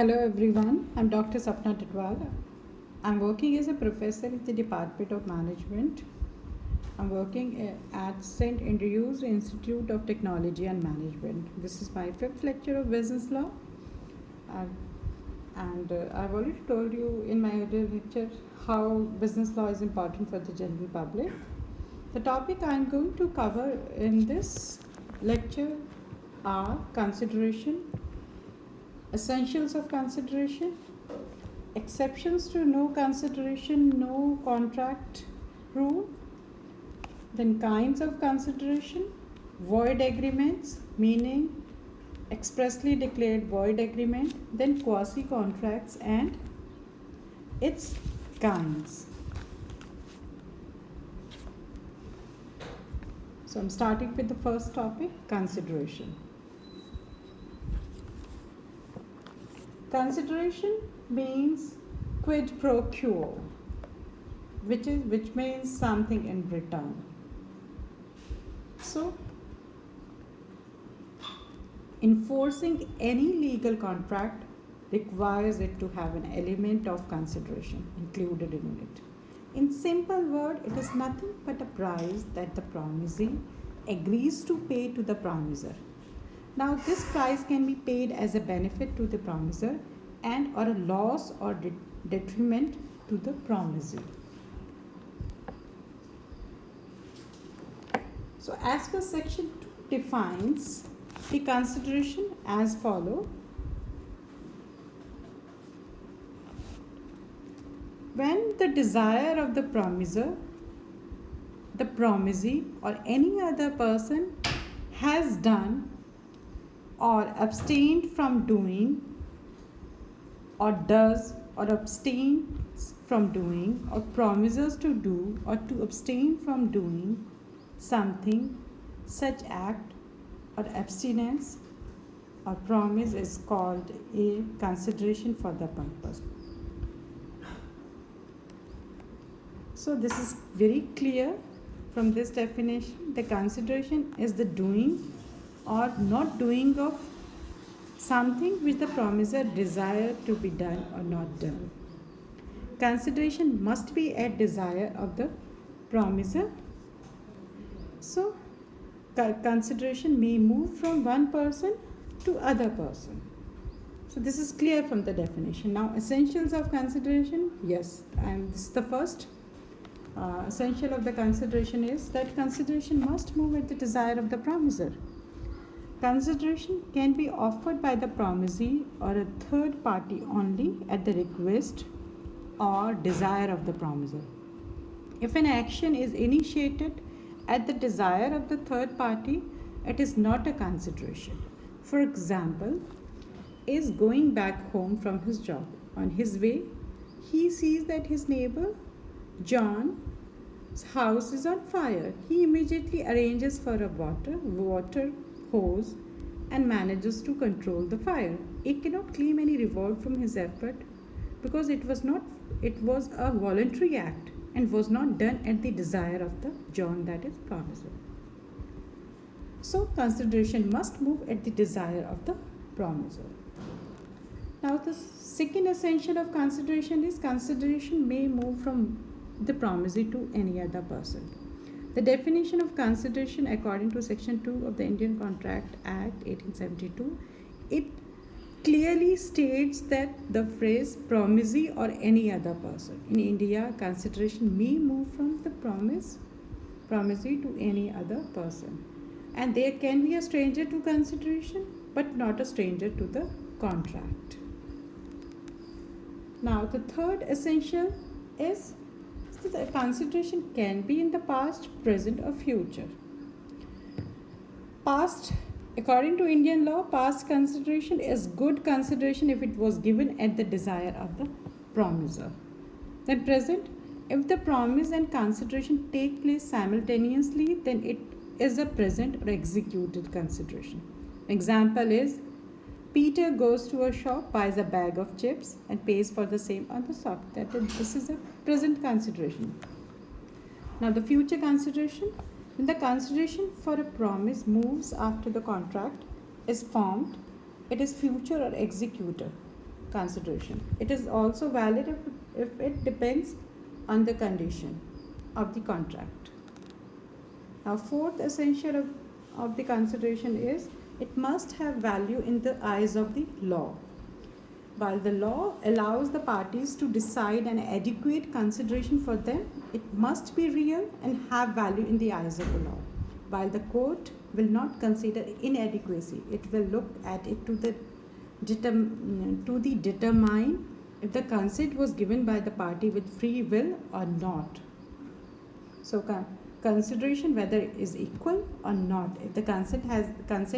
Hello everyone, I'm Dr. Sapna Titwal. I'm working as a professor in the Department of Management. I'm working at St. Andrews Institute of Technology and Management. This is my fifth lecture of business law. Uh, and I've already told you in my earlier lecture how business law is important for the general public. The topic I'm going to cover in this lecture are consideration, essentials of consideration, exceptions to no consideration, no contract rule, then kinds of consideration, void agreements, meaning expressly declared void agreement, then quasi contracts and its kinds. So I'm starting with the first topic, consideration. Consideration means quid pro quo, which means something in return. So enforcing any legal contract requires it to have an element of consideration included in it. In simple word, it is nothing but a price that the promisee agrees to pay to the promiser. Now, this price can be paid as a benefit to the promiser and or a loss or detriment to the promisee. So, as per section 2 defines the consideration as follow. When the desire of the promiser, the promisee or any other person has done or abstained from doing or does or abstains from doing or promises to do or to abstain from doing something, such act or abstinence or promise is called a consideration for the purpose. So this is very clear from this definition. The consideration is the doing or not doing of something which the promiser desired to be done or not done. Consideration must be at desire of the promiser. So consideration may move from one person to other person. So this is clear from the definition. Now essentials of consideration, yes, and this is the first. Essential of the consideration is that consideration must move at the desire of the promiser. Consideration can be offered by the promisee or a third party only at the request or desire of the promiser. If an action is initiated at the desire of the third party, it is not a consideration. For example, is going back home from his job. On his way, he sees that his neighbor John's house is on fire. He immediately arranges for a water hose and manages to control the fire. He cannot claim any reward from his effort because it was a voluntary act and was not done at the desire of the John, that is promiser. So consideration must move at the desire of the promiser. Now the second essential of consideration is consideration may move from the promisee to any other person. The definition of consideration according to section 2 of the Indian Contract Act 1872, it clearly states that the phrase promisee or any other person. In India, consideration may move from the promisee to any other person. And there can be a stranger to consideration but not a stranger to the contract. Now the third essential is the consideration can be in the past, present or future. Past, according to Indian law, past consideration is good consideration if it was given at the desire of the promiser. Then present, if the promise and consideration take place simultaneously, then it is a present or executed consideration. Example is, Peter goes to a shop, buys a bag of chips and pays for the same on the spot. This is a present consideration. Now the future consideration. When the consideration for a promise moves after the contract is formed, it is future or executor. consideration. It is also valid if it depends on the condition of the contract. Now, fourth essential of the consideration is it must have value in the eyes of the law. While the law allows the parties to decide an adequate consideration for them, it must be real and have value in the eyes of the law. While the court will not consider inadequacy, it will look at it to determine if the consent was given by the party with free will or not. So consideration whether it is equal or not. If the consent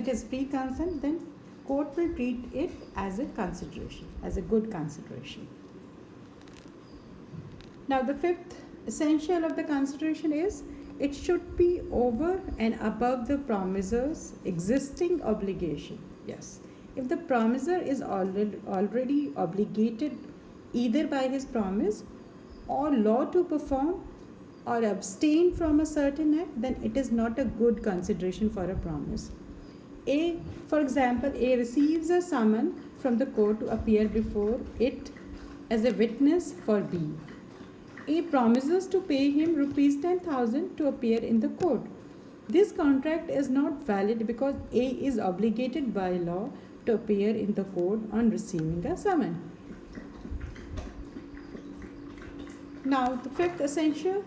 is free consent, then court will treat it as a consideration, as a good consideration. Now the fifth essential of the consideration is it should be over and above the promisor's existing obligation. Yes. If the promisor is already obligated either by his promise or law to perform or abstain from a certain act, then it is not a good consideration for a promise. For example, A receives a summons from the court to appear before it as a witness for B. A promises to pay him rupees 10,000 to appear in the court. This contract is not valid because A is obligated by law to appear in the court on receiving a summons. Now, the fifth essential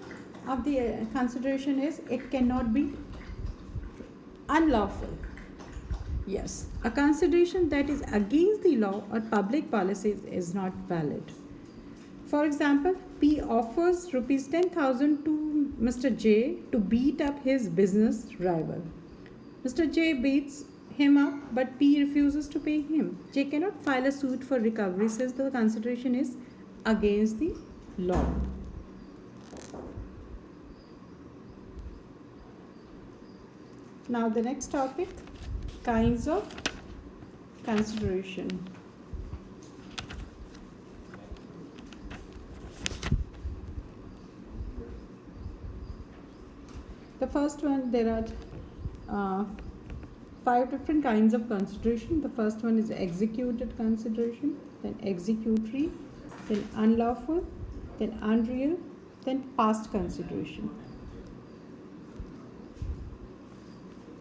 of the consideration is it cannot be unlawful. Yes, a consideration that is against the law or public policies is not valid. For example, P offers rupees 10,000 to Mr. J to beat up his business rival. Mr. J beats him up, but P refuses to pay him. J cannot file a suit for recovery since the consideration is against the law. Now the next topic, kinds of consideration. The first one, there are 5 different kinds of consideration. The first one is executed consideration, then executory, then unlawful, then unreal, then past consideration.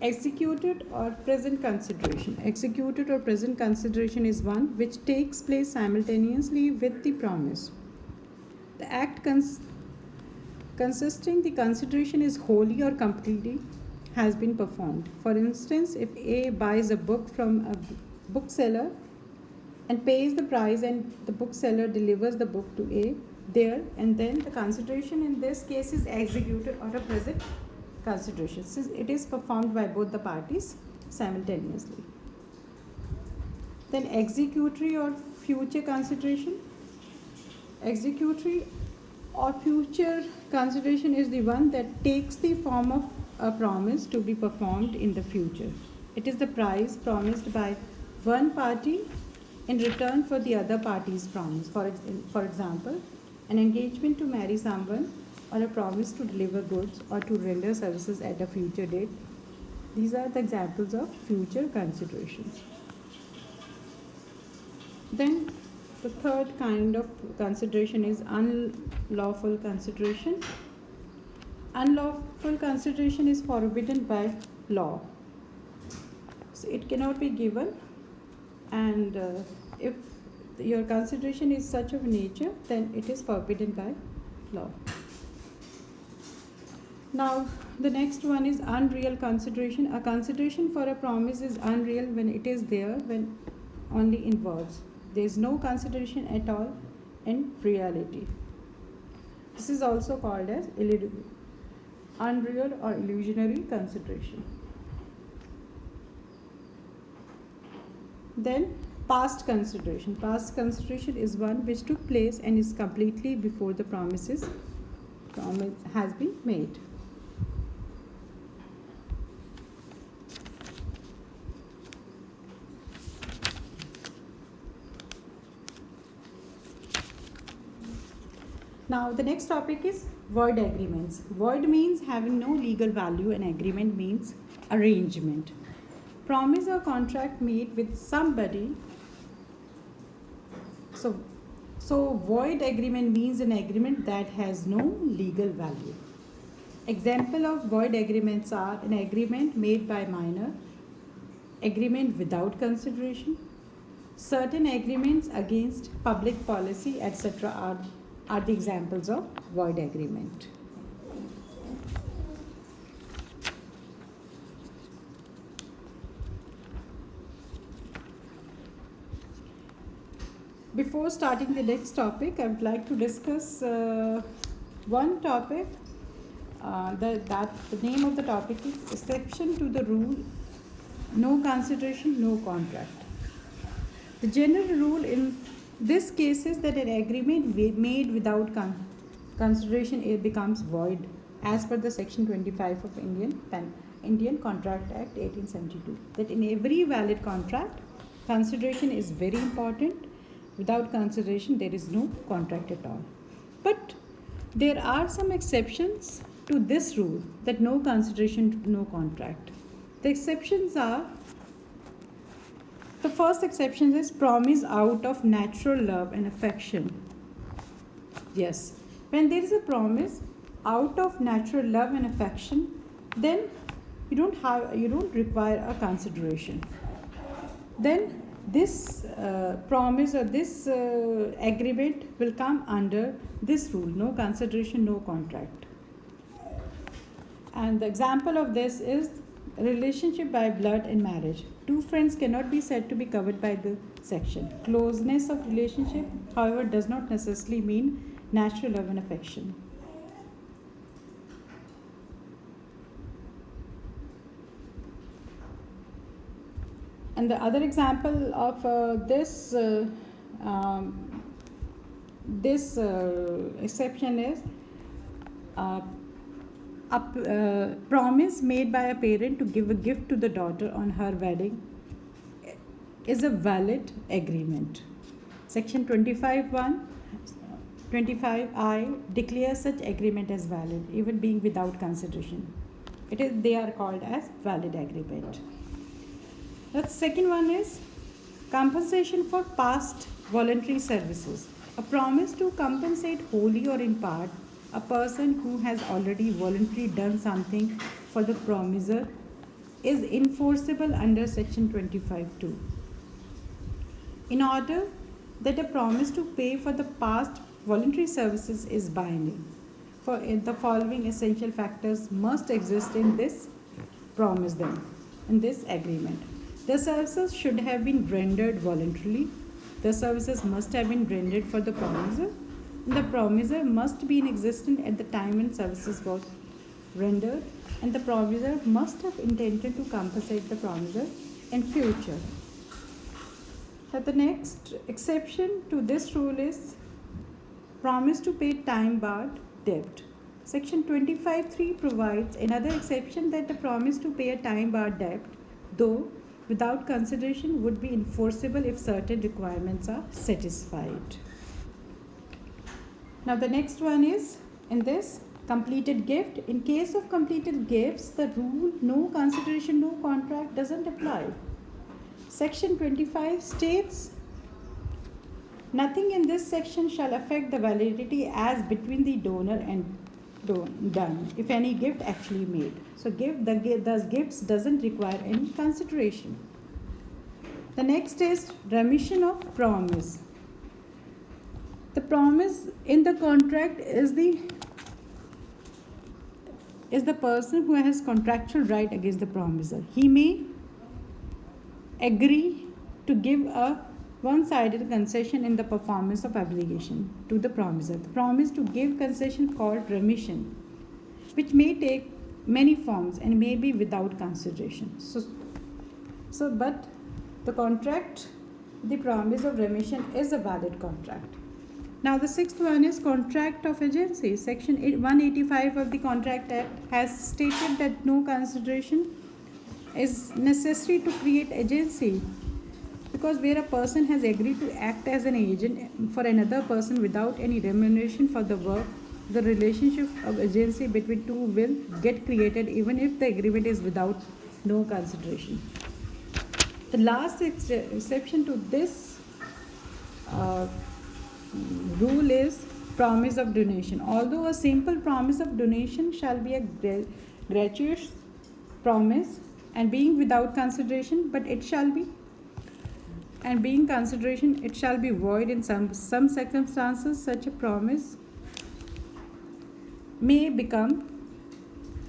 Executed or present consideration. Executed or present consideration is one which takes place simultaneously with the promise. The act consisting the consideration is wholly or completely has been performed. For instance, if A buys a book from a bookseller and pays the price and the bookseller delivers the book to A there and then, the consideration in this case is executed or a present consideration since it is performed by both the parties simultaneously. Then executory or future consideration. Executory or future consideration is the one that takes the form of a promise to be performed in the future. It is the price promised by one party in return for the other party's promise. For example, an engagement to marry someone or a promise to deliver goods or to render services at a future date. These are the examples of future considerations. Then the third kind of consideration is unlawful consideration. Unlawful consideration is forbidden by law. So it cannot be given, and if your consideration is such of nature, then it is forbidden by law. Now, the next one is unreal consideration. A consideration for a promise is unreal when it is there, when only in words. There is no consideration at all in reality. This is also called as unreal or illusionary consideration. Then, past consideration. Past consideration is one which took place and is completely before the promise has been made. Now the next topic is void agreements. Void means having no legal value and agreement means arrangement. Promise or contract made with somebody So, so void agreement means an agreement that has no legal value. Example of void agreements are an agreement made by minor, agreement without consideration, certain agreements against public policy, etc. are the examples of void agreement. Before starting the next topic, I would like to discuss one topic. The name of the topic is exception to the rule: no consideration, no contract. The general rule in this case is that an agreement made without consideration it becomes void, as per the section 25 of Indian Contract Act 1872. That in every valid contract, consideration is very important. Without consideration, there is no contract at all. But there are some exceptions to this rule, that no consideration, no contract. The exceptions are, the first exception is promise out of natural love and affection. Yes, when there is a promise out of natural love and affection, then you don't require a consideration. Then this promise or this agreement will come under this rule: no consideration, no contract. And the example of this is relationship by blood and marriage. Two friends cannot be said to be covered by the section. Closeness of relationship, however, does not necessarily mean natural love and affection. And the other example of this exception is a promise made by a parent to give a gift to the daughter on her wedding is a valid agreement. Section 25I declares such agreement as valid, even being without consideration. They are called as valid agreement. The second one is compensation for past voluntary services. A promise to compensate wholly or in part a person who has already voluntarily done something for the promiser is enforceable under section 25(2). In order that a promise to pay for the past voluntary services is binding, for the following essential factors must exist in this promise, then in this agreement. The services should have been rendered voluntarily. The services must have been rendered for the promiser. The promiser must be in existence at the time when services was rendered, and the promiser must have intended to compensate the promiser in future. So the next exception to this rule is promise to pay time-barred debt. Section 25(3) provides another exception, that the promise to pay a time-barred debt, though without consideration, would be enforceable if certain requirements are satisfied. Now the next one is in this completed gift. In case of completed gifts, the rule no consideration, no contract doesn't apply. Section 25 states, nothing in this section shall affect the validity as between the donor and done, if any gift actually made. So thus gifts doesn't require any consideration. The next is remission of promise. The promise in the contract is the person who has contractual right against the promiser. He may agree to give a one-sided concession in the performance of obligation to the promiser. The promise to give concession called remission, which may take many forms and may be without consideration. But the contract, the promise of remission is a valid contract. Now the sixth one is contract of agency. Section 185 of the Contract Act has stated that no consideration is necessary to create agency, because where a person has agreed to act as an agent for another person without any remuneration for the work, the relationship of agency between two will get created even if the agreement is without no consideration. The last exception to this uh, rule is promise of donation. Although a simple promise of donation shall be a gratuitous promise and being without consideration, but it shall be and being consideration, it shall be void in some circumstances. Such a promise may become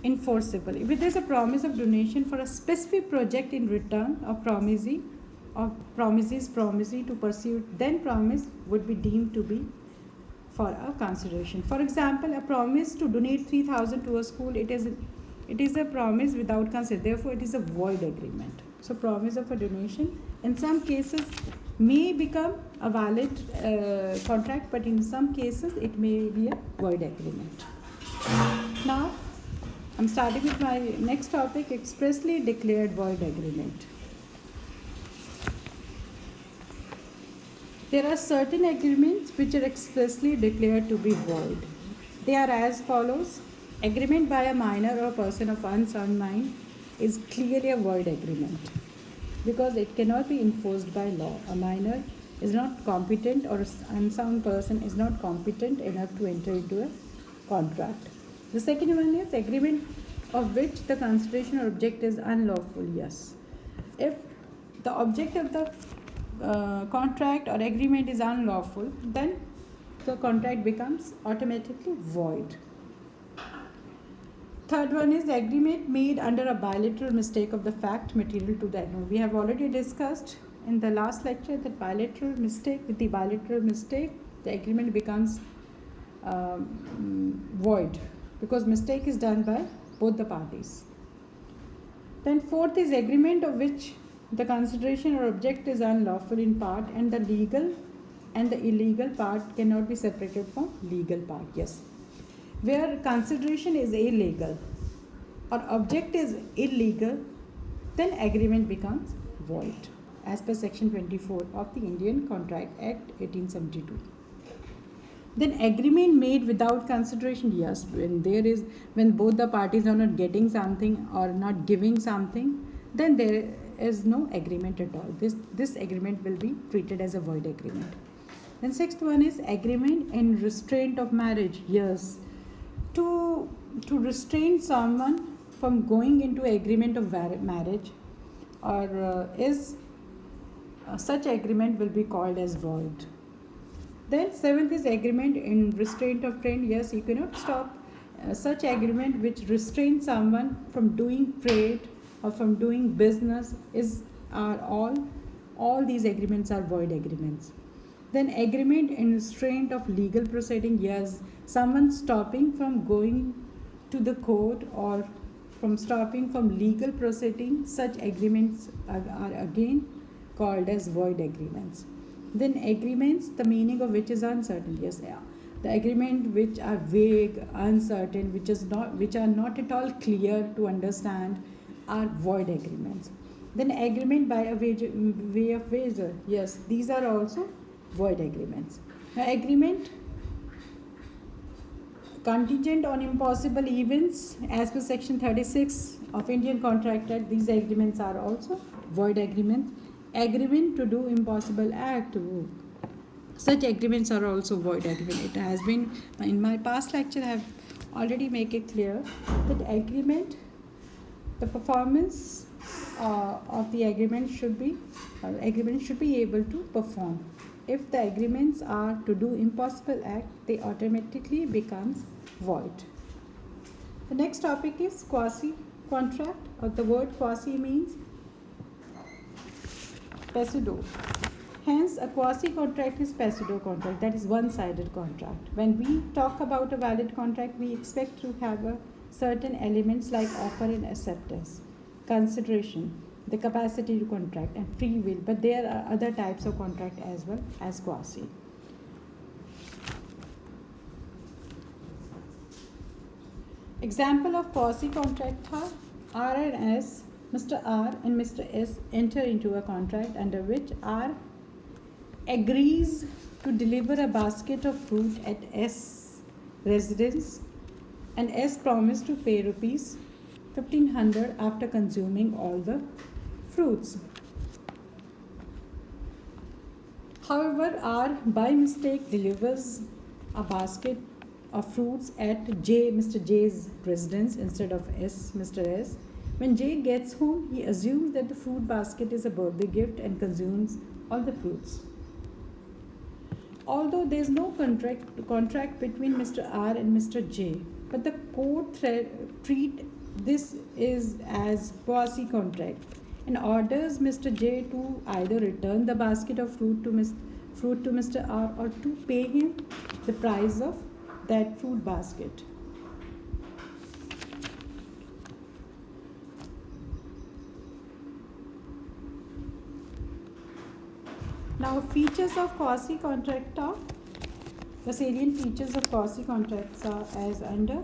enforceable. If there is a promise of donation for a specific project in return of promisee to pursue, then promise would be deemed to be for a consideration. For example, a promise to donate 3,000 to a school, it is a promise without consideration. Therefore, it is a void agreement. So, promise of a donation in some cases may become a valid contract, but in some cases it may be a void agreement. Now, I'm starting with my next topic, expressly declared void agreement. There are certain agreements which are expressly declared to be void. They are as follows. Agreement by a minor or person of unsound mind is clearly a void agreement because it cannot be enforced by law. A minor is not competent, or an unsound person is not competent enough to enter into a contract. The second one is agreement of which the consideration or object is unlawful. Yes. If the object of the contract or agreement is unlawful, then the contract becomes automatically void. Third one is agreement made under a bilateral mistake of the fact material to the agreement. We have already discussed in the last lecture that with the bilateral mistake, the agreement becomes void because mistake is done by both the parties. Then fourth is agreement of which the consideration or object is unlawful in part and the legal and the illegal part cannot be separated from legal part. Yes. Where consideration is illegal or object is illegal, then agreement becomes void as per section 24 of the Indian Contract Act 1872. Then agreement made without consideration, yes, when both the parties are not getting something or not giving something, then there is no agreement at all. This agreement will be treated as a void agreement. Then sixth one is agreement in restraint of marriage. Yes, to restrain someone from going into agreement of marriage or such agreement will be called as void. Then seventh is agreement in restraint of trade. Yes, you cannot stop such agreement which restrains someone from doing trade or from doing business are all these agreements are void agreements. Then agreement in restraint of legal proceeding. Yes, someone stopping from going to the court or from stopping from legal proceeding, such agreements are again called as void agreements. Then agreements, the meaning of which is uncertain. Yes, the agreement which are vague, uncertain, which are not at all clear to understand are void agreements. Then agreement by a way of wager. Yes, these are also void agreements. Now, agreement contingent on impossible events as per section 36 of Indian Contract Act, these agreements are also void agreements. Agreement to do impossible act, such agreements are also void agreement. It has been in my past lecture I have already make it clear that agreement, the performance of the agreement should be able to perform. If the agreements are to do impossible act, they automatically becomes void. The next topic is quasi contract, or the word quasi means pseudo. Hence, a quasi contract is pseudo contract, that is one-sided contract. When we talk about a valid contract, we expect to have certain elements like offer and acceptance, consideration, the capacity to contract, and free will. But there are other types of contract as well as quasi. Example of quasi contract are R and S. Mr. R and Mr. S enter into a contract under which R agrees to deliver a basket of fruit at S residence and S promised to pay rupees 1,500 after consuming all the fruits. However, R by mistake delivers a basket of fruits at J, Mr. J's residence instead of S, Mr. S. When J gets home, he assumes that the fruit basket is a birthday gift and consumes all the fruits. Although there is no contract between Mr. R and Mr. J, but the court treat this is as quasi-contract and orders Mr. J to either return the basket of fruit to Mr. R or to pay him the price of that fruit basket. Now, features of quasi-contract are, the salient features of quasi-contracts are as under.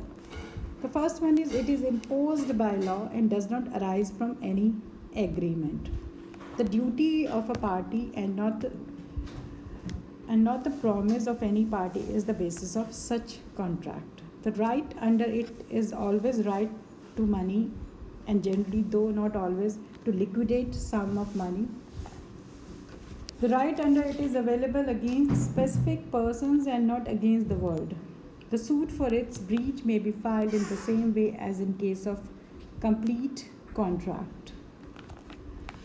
The first one is it is imposed by law and does not arise from any agreement. The duty of a party and not the promise of any party is the basis of such contract. The right under it is always right to money and generally, though not always, to liquidate sum of money. The right under it is available against specific persons and not against the world. The suit for its breach may be filed in the same way as in case of complete contract.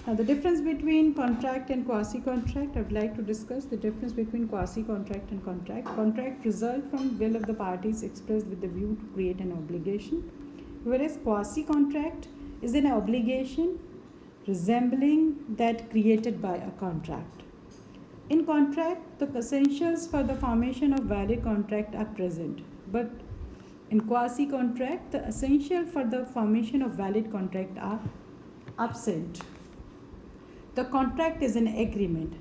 Now, the difference between contract and quasi-contract, I would like to discuss the difference between quasi-contract and contract. Contract result from will of the parties expressed with the view to create an obligation, whereas quasi-contract is an obligation resembling that created by a contract. In contract, the essentials for the formation of valid contract are present, but in quasi-contract, the essentials for the formation of valid contract are absent. The contract is an agreement,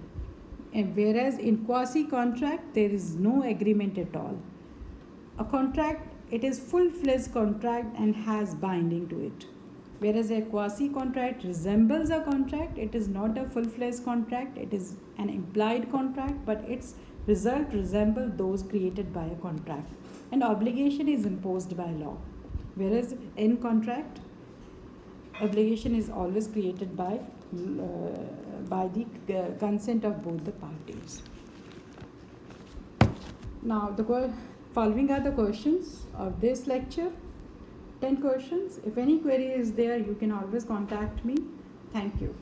and whereas in quasi-contract, there is no agreement at all. A contract, it is full-fledged contract and has binding to it. Whereas a quasi-contract resembles a contract, it is not a full-fledged contract, it is an implied contract, but its result resemble those created by a contract. And obligation is imposed by law. Whereas in contract, obligation is always created by the consent of both the parties. Now, the following are the questions of this lecture. 10 questions. If any query is there, you can always contact me. Thank you.